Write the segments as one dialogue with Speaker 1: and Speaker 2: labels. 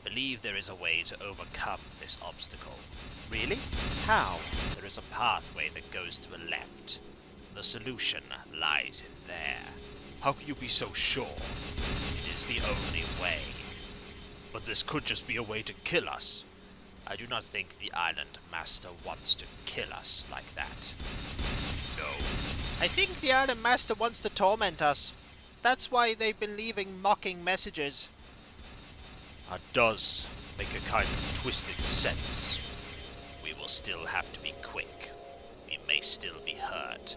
Speaker 1: believe there is a way to overcome this obstacle. Really? How? There is a pathway that goes to the left. The solution lies in there. How can you be so sure? It is the only way. But this could just be a way to kill us. I do not think the Island Master wants to kill us like that. No. I think the Island Master wants to torment us. That's why they've been leaving mocking messages. That does make a kind of twisted sense. We will still have to be quick. We may still be hurt.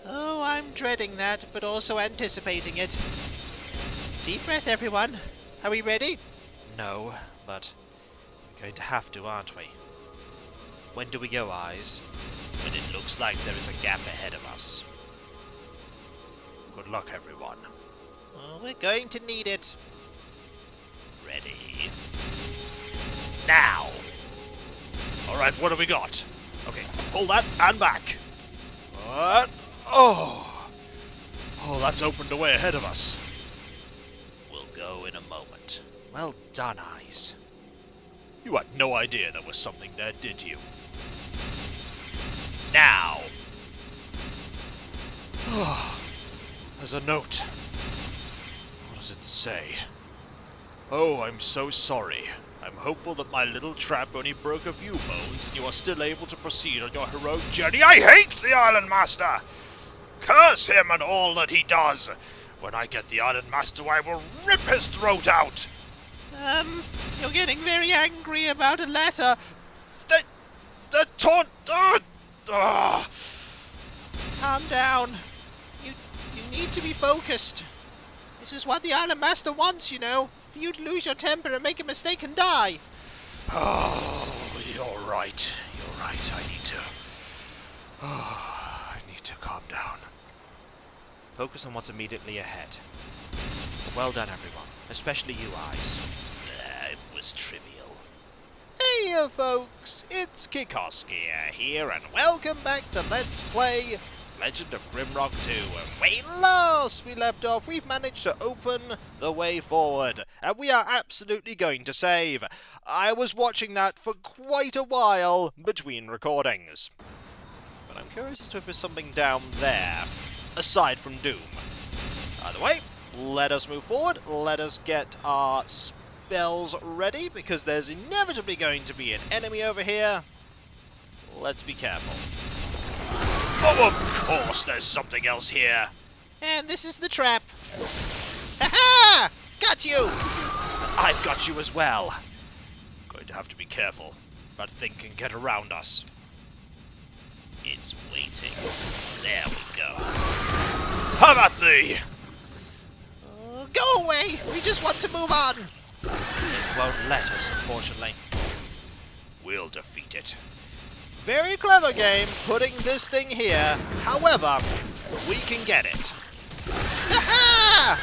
Speaker 1: Oh, I'm dreading that, but also anticipating it. Deep breath, everyone. Are we ready? No, but we're going to have to, aren't we? When do we go, Eyes? When it looks like there is a gap ahead of us. Good luck, everyone. Well, we're going to need it. Ready? Now! Alright, what have we got? Okay, pull that and back. What? Oh! Oh, that's opened a way ahead of us. We'll go in a moment. Well done, Eyes. You had no idea there was something there, did you? Now! Oh, there's a note. What does it say? Oh, I'm so sorry. I'm hopeful that my little trap only broke a few bones and you are still able to proceed on your heroic journey. I hate the Island Master! Curse him and all that he does! When I get the Island Master, I will rip his throat out! You're getting very angry about a letter. The taunt... Calm down. You need to be focused. This is what the Island Master wants, you know. For you to lose your temper and make a mistake and die. Oh, you're right. You're right. I need to calm down. Focus on what's immediately ahead. Well done, everyone. Especially you, Eyes. It was trivial. Hey, folks. It's Kikoskia here, and welcome back to Let's Play Legend of Grimrock 2. And last we left off, we've managed to open the way forward, and we are absolutely going to save. I was watching that for quite a while between recordings. But I'm curious as to if there's something down there, aside from Doom. Either way, let us move forward, let us get our spells ready, because there's inevitably going to be an enemy over here. Let's be careful. Oh, of course there's something else here. And this is the trap. Ha-ha! Got you! And I've got you as well. Going to have to be careful. That thing can get around us. It's waiting. There we go. How about thee? Go away! We just want to move on. It won't let us, unfortunately. We'll defeat it. Very clever game, putting this thing here. However, we can get it. Ha-ha!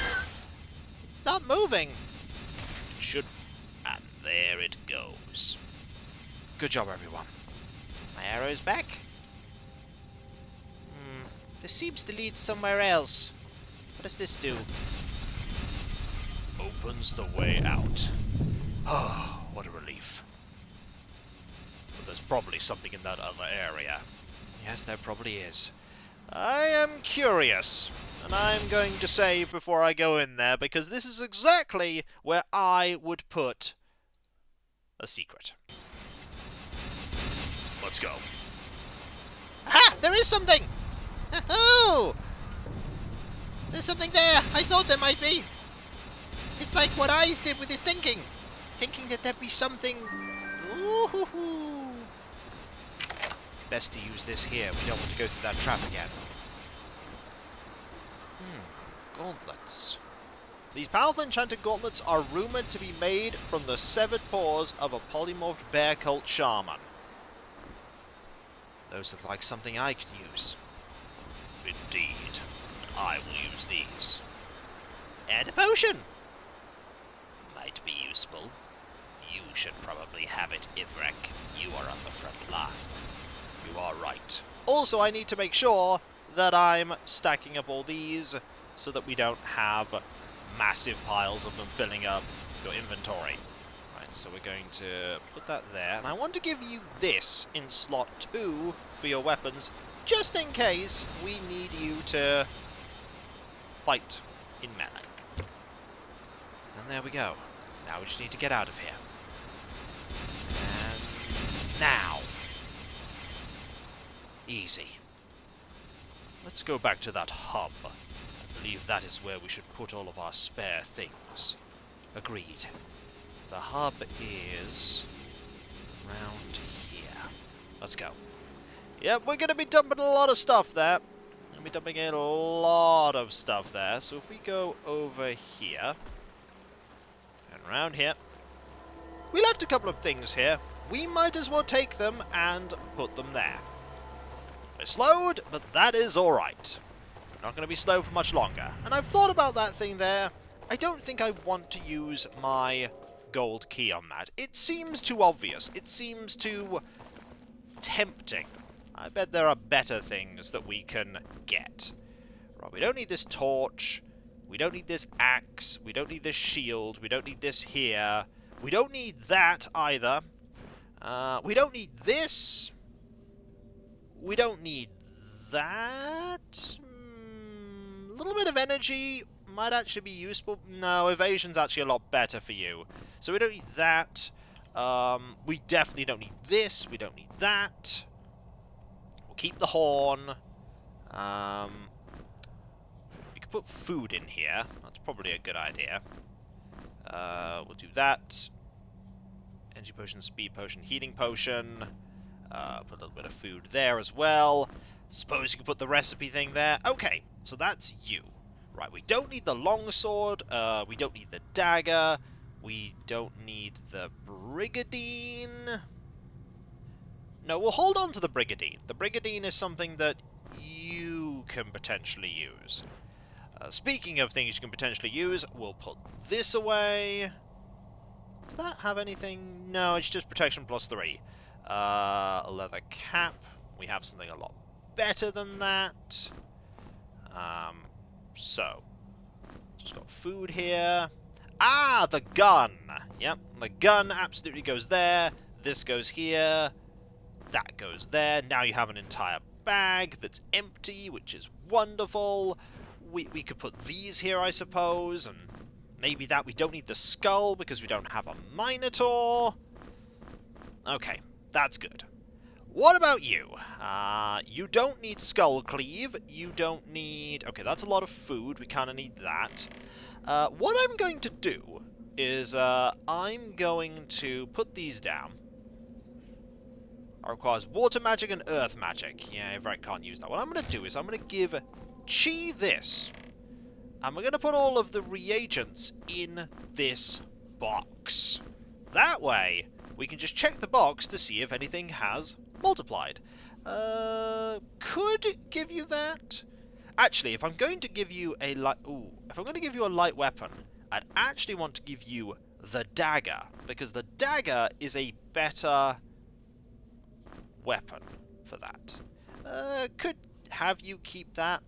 Speaker 1: It's not moving. It should. And there it goes. Good job, everyone. My arrow's back. This seems to lead somewhere else. What does this do? Opens the way out. Oh, what a relief. But there's probably something in that other area. Yes, there probably is. I am curious, and I'm going to save before I go in there, because this is exactly where I would put a secret. Let's go. Aha! There is something! Oh! There's something there! I thought there might be! It's like what Eyes did with his thinking. Thinking that there'd be something... Ooh-hoo-hoo. Best to use this here. We don't want to go through that trap again. Gauntlets. These powerful enchanted gauntlets are rumoured to be made from the severed paws of a polymorphed bear cult shaman. Those look like something I could use. Indeed. I will use these. And a potion! Might be useful. You should probably have it, Ivrek. You are on the front line. You are right. Also, I need to make sure that I'm stacking up all these so that we don't have massive piles of them filling up your inventory. Right, So we're going to put that there. And I want to give you this in slot 2 for your weapons, just in case we need you to fight in melee. And there we go. Now we just need to get out of here. And now. Easy. Let's go back to that hub. I believe that is where we should put all of our spare things. Agreed. The hub is around here. Let's go. Yep, we're going to be dumping a lot of stuff there. We're going to be dumping in a lot of stuff there. So if we go over here and around here, we left a couple of things here. We might as well take them and put them there. We're slowed, but that is alright. We're not going to be slow for much longer. And I've thought about that thing there. I don't think I want to use my gold key on that. It seems too obvious. It seems too tempting. I bet there are better things that we can get. Right, we don't need this torch. We don't need this axe. We don't need this shield. We don't need this here. We don't need that either. We don't need this. We don't need that. A little bit of energy might actually be useful. No, evasion's actually a lot better for you. So we don't need that. We definitely don't need this. We don't need that. We'll keep the horn. We could put food in here. That's probably a good idea. We'll do that. Energy potion, speed potion, healing potion. Put a little bit of food there as well. Suppose you could put the recipe thing there. Okay, so that's you. Right, we don't need the longsword. We don't need the dagger. We don't need the brigadine. No, we'll hold on to the brigadine. The brigadine is something that you can potentially use. Speaking of things you can potentially use, we'll put this away. Does that have anything? No, it's just protection +3. A leather cap. We have something a lot better than that. So, just got food here. Ah, the gun! Yep, the gun absolutely goes there. This goes here. That goes there. Now you have an entire bag that's empty, which is wonderful. We could put these here, I suppose, and maybe that. We don't need the skull because we don't have a Minotaur. Okay, that's good. What about you? You don't need Skull Cleave. You don't need... Okay, that's a lot of food. We kind of need that. What I'm going to do is I'm going to put these down. It requires water magic and earth magic. Yeah, Everett can't use that. What I'm going to do is I'm going to give Chee this. And we're going to put all of the reagents in this box. That way, we can just check the box to see if anything has multiplied. Could give you that. Actually, if I'm going to give you a light weapon, I'd actually want to give you the dagger, because the dagger is a better weapon for that. Could have you keep that.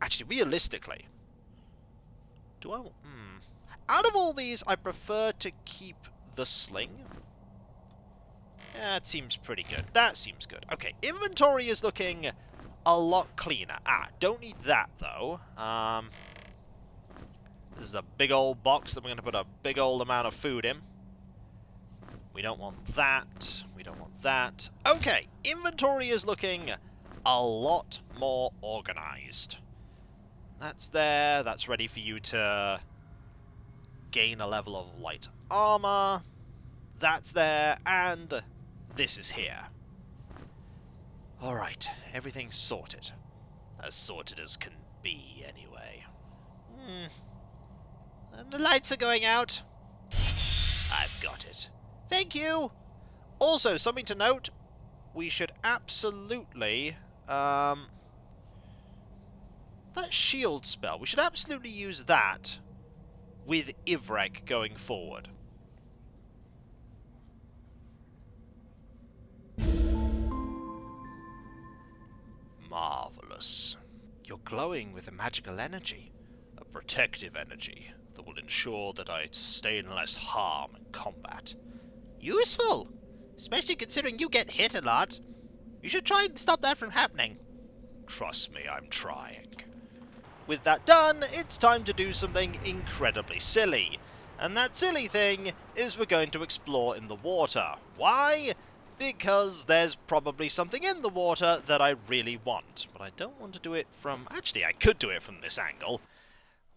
Speaker 1: Actually, realistically, do I? Out of all these, I prefer to keep the sling. Yeah, it seems pretty good. That seems good. Okay, inventory is looking a lot cleaner. Don't need that, though. This is a big old box that we're going to put a big old amount of food in. We don't want that. We don't want that. Okay, inventory is looking a lot more organized. That's there. That's ready for you to gain a level of light armor. That's there, and this is here. Alright, everything's sorted. As sorted as can be, anyway. And the lights are going out. I've got it. Thank you! Also, something to note, we should absolutely... that shield spell, we should absolutely use that with Ivrek going forward. Marvelous. You're glowing with a magical energy. A protective energy. The that will ensure that I sustain less harm in combat. Useful! Especially considering you get hit a lot. You should try and stop that from happening. Trust me, I'm trying. With that done, it's time to do something incredibly silly. And that silly thing is we're going to explore in the water. Why? Because there's probably something in the water that I really want. But I don't want to do it from... Actually, I could do it from this angle.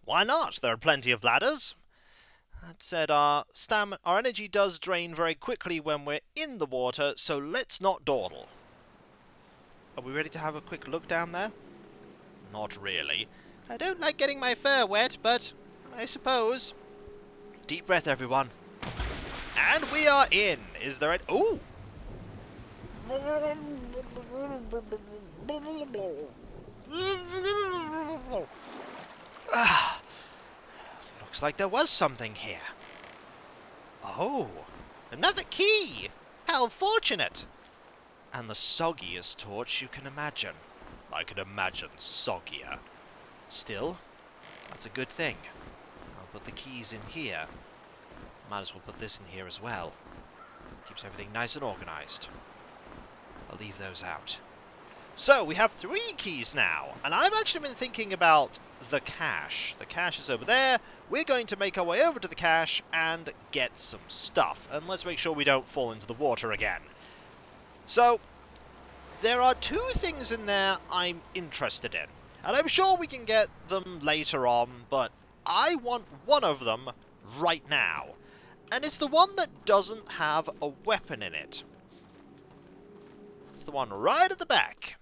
Speaker 1: Why not? There are plenty of ladders. That said, our energy does drain very quickly when we're in the water, so let's not dawdle. Are we ready to have a quick look down there? Not really. I don't like getting my fur wet, but I suppose. Deep breath, everyone. And we are in. Is there a... Ooh! Looks like there was something here. Oh, another key! How fortunate! And the soggiest torch you can imagine. I can imagine soggier. Still, that's a good thing. I'll put the keys in here. Might as well put this in here as well. Keeps everything nice and organised. I'll leave those out. So, we have 3 keys now, and I've actually been thinking about the cache. The cache is over there. We're going to make our way over to the cache and get some stuff. And let's make sure we don't fall into the water again. So, there are 2 things in there I'm interested in. And I'm sure we can get them later on, but I want one of them right now. And it's the one that doesn't have a weapon in it. It's the one right at the back.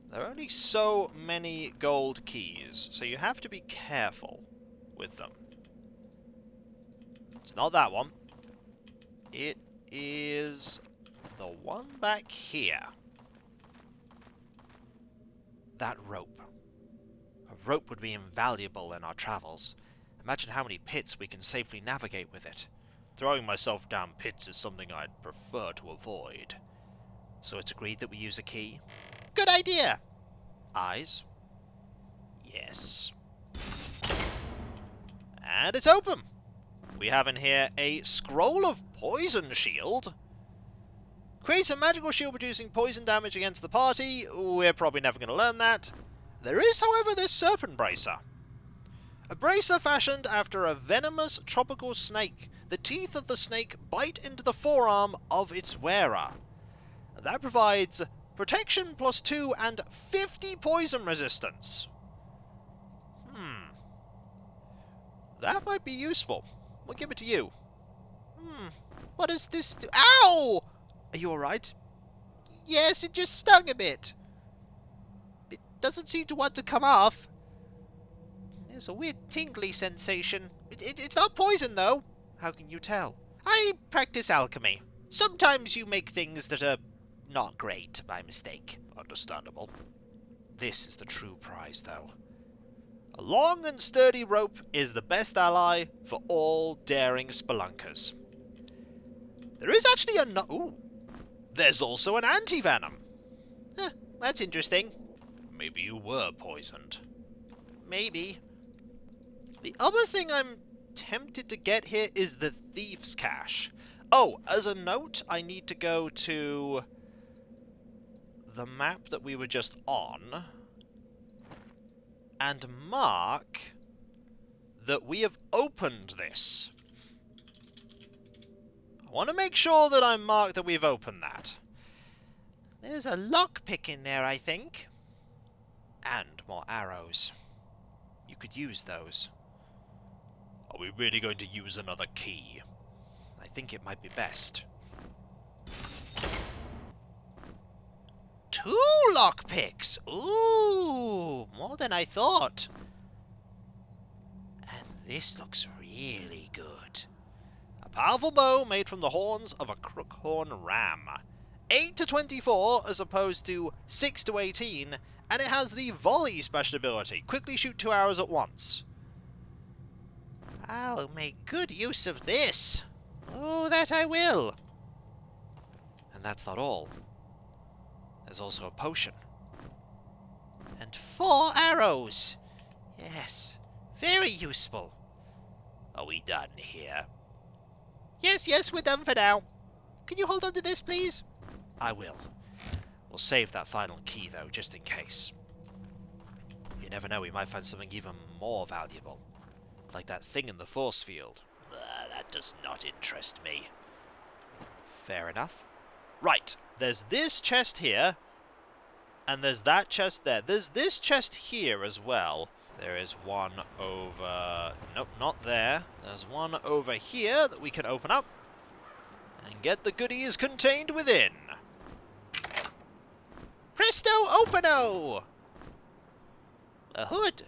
Speaker 1: There are only so many gold keys, so you have to be careful with them. It's not that one. It is the one back here. That rope. A rope would be invaluable in our travels. Imagine how many pits we can safely navigate with it. Throwing myself down pits is something I'd prefer to avoid. So it's agreed that we use a key? Good idea! Eyes? Yes. And it's open! We have in here a scroll of poison shield. Creates a magical shield producing poison damage against the party. We're probably never going to learn that. There is, however, this serpent bracer. A bracer fashioned after a venomous tropical snake. The teeth of the snake bite into the forearm of its wearer. That provides protection +2 and 50 poison resistance. That might be useful. We'll give it to you. What does this do? Ow! Are you alright? Yes, it just stung a bit. It doesn't seem to want to come off. There's a weird tingly sensation. It's not poison, though. How can you tell? I practice alchemy. Sometimes you make things that are not great by mistake. Understandable. This is the true prize, though. A long and sturdy rope is the best ally for all daring spelunkers. There is actually ooh! There's also an anti-venom. That's interesting. Maybe you were poisoned. Maybe. The other thing I'm tempted to get here is the Thief's Cache. Oh, as a note, I need to go to the map that we were just on and mark that we have opened this. I want to make sure that I mark that we've opened that. There's a lockpick in there, I think. And more arrows. You could use those. Are we really going to use another key? I think it might be best. 2 lockpicks! Ooh, more than I thought. And this looks really good. A powerful bow made from the horns of a crookhorn ram. 8 to 24 as opposed to 6 to 18, and it has the volley special ability. Quickly shoot 2 arrows at once. I'll make good use of this. Oh, that I will. And that's not all. There's also a potion. And 4 arrows. Yes, very useful.
Speaker 2: Are we done here?
Speaker 1: Yes, we're done for now. Can you hold on to this, please? I will. We'll save that final key, though, just in case. You never know, we might find something even more valuable. Like that thing in the force field.
Speaker 2: That does not interest me.
Speaker 1: Fair enough. Right, there's this chest here, and there's that chest there. There's this chest here as well. There is one over... Nope, not there. There's one over here that we can open up and get the goodies contained within. Presto openo! A hood.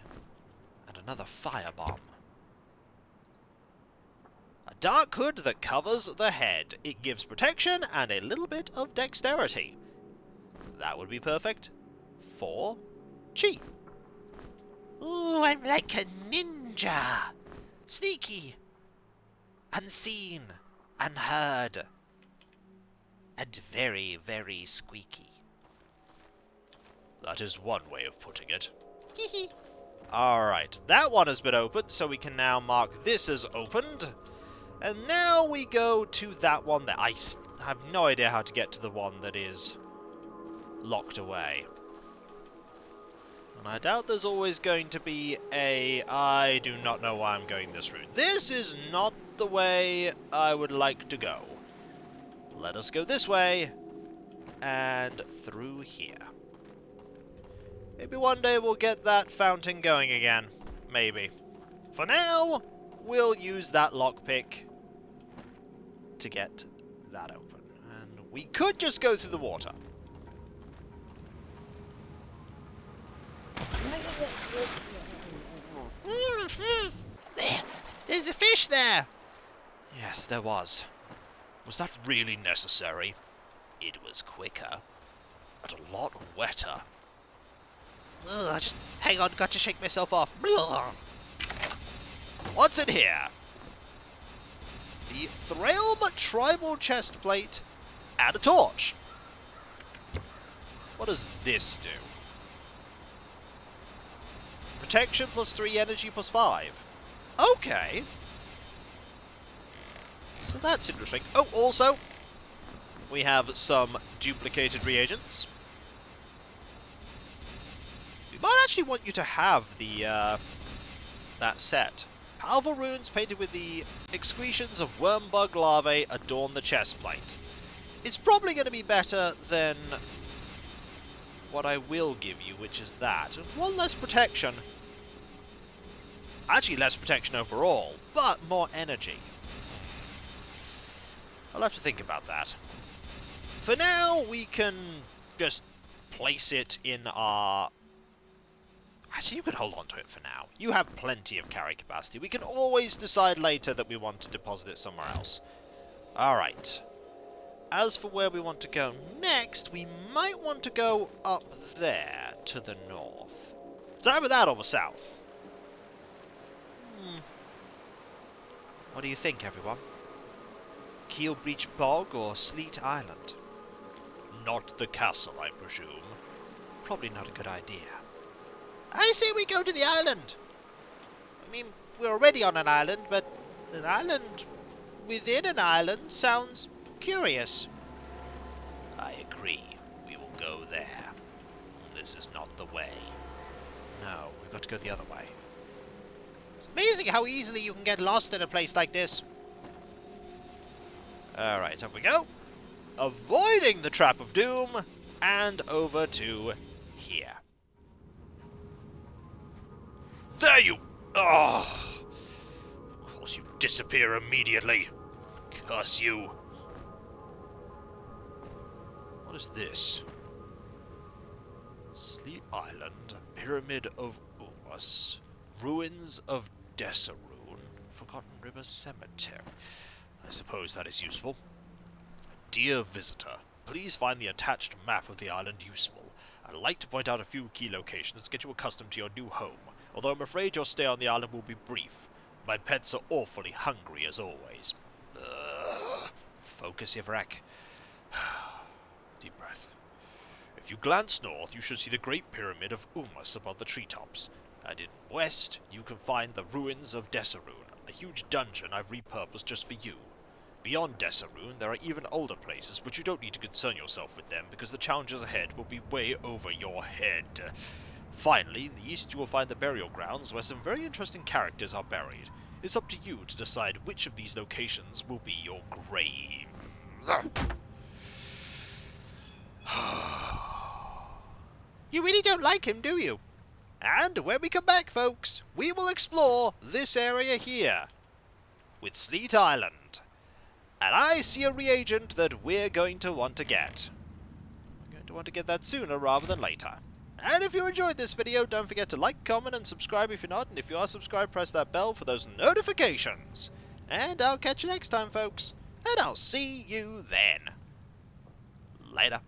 Speaker 1: And another firebomb. A dark hood that covers the head. It gives protection and a little bit of dexterity. That would be perfect for Chee. Ooh, I'm like a ninja. Sneaky. Unseen. Unheard. And very, very squeaky.
Speaker 2: That is one way of putting it.
Speaker 1: Hee. Alright, that one has been opened, so we can now mark this as opened. And now we go to that one that I have no idea how to get to the one that is locked away. And I doubt there's always going to be a... I do not know why I'm going this route. This is not the way I would like to go. Let us go this way and through here. Maybe one day we'll get that fountain going again. Maybe. For now, we'll use that lockpick to get that open. And we could just go through the water. There's a fish there! Yes, there was.
Speaker 2: Was that really necessary? It was quicker. And a lot wetter.
Speaker 1: Ugh, just hang on, got to shake myself off. What's in here? The Thrailm Tribal Chest Plate and a torch. What does this do? Protection plus 3, energy plus 5. Okay. So that's interesting. Oh, also, we have some duplicated reagents. We might actually want you to have the that set. Powerful runes painted with the excretions of wormbug larvae adorn the chest plate. It's probably going to be better than what I will give you, which is that. And one less protection. Actually less protection overall, but more energy. I'll have to think about that. For now, we can just place it in our... Actually, you can hold on to it for now. You have plenty of carry capacity. We can always decide later that we want to deposit it somewhere else. Alright. As for where we want to go next, we might want to go up there to the north. So either that or the south. What do you think, everyone? Keel Breach Bog or Sleet Island?
Speaker 2: Not the castle, I presume.
Speaker 1: Probably not a good idea. I say we go to the island. I mean, we're already on an island, but an island within an island sounds curious.
Speaker 2: I agree. We will go there. This is not the way.
Speaker 1: No, we've got to go the other way. It's amazing how easily you can get lost in a place like this. Alright, up we go. Avoiding the Trap of Doom, and over to here.
Speaker 2: There you... Oh! Of course you disappear immediately. Curse you.
Speaker 1: What is this? Sleep Island, Pyramid of Umus, Ruins of Desaroon, Forgotten River Cemetery. I suppose that is useful. Dear visitor, please find the attached map of the island useful. I'd like to point out a few key locations to get you accustomed to your new home, although I'm afraid your stay on the island will be brief. My pets are awfully hungry as always. Focus, Ivrak. Deep breath. If you glance north, you should see the Great Pyramid of Umus above the treetops.
Speaker 2: And in west, you can find the ruins of Desaroon, a huge dungeon I've repurposed just for you. Beyond Desaroon, there are even older places, but you don't need to concern yourself with them, because the challenges ahead will be way over your head. Finally, in the east you will find the burial grounds, where some very interesting characters are buried. It's up to you to decide which of these locations will be your grave.
Speaker 1: You really don't like him, do you? And when we come back, folks, we will explore this area here, with Sleet Island. And I see a reagent that we're going to want to get. We're going to want to get that sooner rather than later. And if you enjoyed this video, don't forget to like, comment, and subscribe if you're not. And if you are subscribed, press that bell for those notifications. And I'll catch you next time, folks. And I'll see you then. Later.